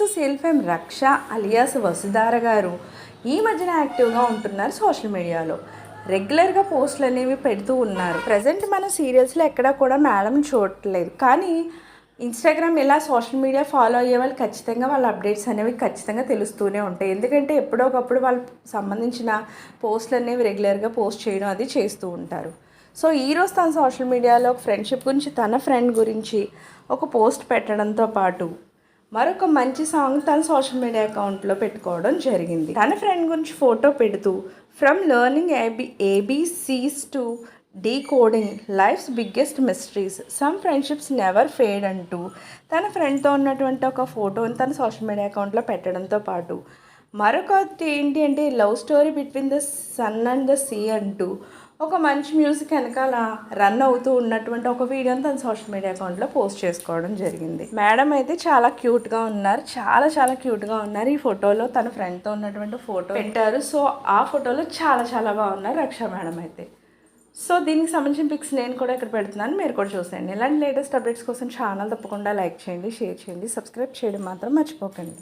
Also sale fame రక్ష alias Vasudhara గారు ఈ మధ్యన యాక్టివ్గా ఉంటున్నారు సోషల్ మీడియాలో. రెగ్యులర్గా పోస్టులు అనేవి పెడుతూ ఉన్నారు. ప్రజెంట్ మన సీరియల్స్లో ఎక్కడా కూడా మేడం చూడట్లేదు, కానీ ఇన్స్టాగ్రామ్ ఇలా సోషల్ మీడియా ఫాలో అయ్యే వాళ్ళు ఖచ్చితంగా వాళ్ళ అప్డేట్స్ అనేవి ఖచ్చితంగా తెలుస్తూనే ఉంటాయి. ఎందుకంటే ఎప్పుడో ఒకప్పుడు వాళ్ళకి సంబంధించిన పోస్టులు అనేవి రెగ్యులర్గా పోస్ట్ చేయడం అది చేస్తూ ఉంటారు. సో ఈరోజు తన సోషల్ మీడియాలో ఫ్రెండ్షిప్ గురించి, తన ఫ్రెండ్ గురించి ఒక పోస్ట్ పెట్టడంతో పాటు మరొక మంచి సాంగ్ తన సోషల్ మీడియా అకౌంట్లో పెట్టుకోవడం జరిగింది. తన ఫ్రెండ్ గురించి ఫోటో పెడుతూ from learning ABCs to decoding life's biggest mysteries some friendships never fade అంటూ తన ఫ్రెండ్తో ఉన్నటువంటి ఒక ఫోటోని తన సోషల్ మీడియా అకౌంట్లో పెట్టడంతో పాటు మరొకటి ఏంటి అంటే love story between the sun and the sea అంటూ ఒక మంచి మ్యూజిక్ వెనకాల రన్ అవుతూ ఉన్నటువంటి ఒక వీడియోని తన సోషల్ మీడియా అకౌంట్లో పోస్ట్ చేసుకోవడం జరిగింది. మేడం అయితే చాలా క్యూట్గా ఉన్నారు, చాలా క్యూట్గా ఉన్నారు. ఈ ఫోటోలో తన ఫ్రెండ్తో ఉన్నటువంటి ఫోటో పెట్టారు. సో ఆ ఫోటోలో చాలా బాగున్నారు రక్ష మేడం అయితే. సో దీనికి సంబంధించిన పిక్స్ నేను కూడా ఇక్కడ పెడుతున్నాను, మీరు కూడా చూసేయండి. ఇలాంటి లేటెస్ట్ అప్డేట్స్ కోసం ఛానల్ తప్పకుండా లైక్ చేయండి, షేర్ చేయండి, సబ్స్క్రైబ్ చేయడం మాత్రం మర్చిపోకండి.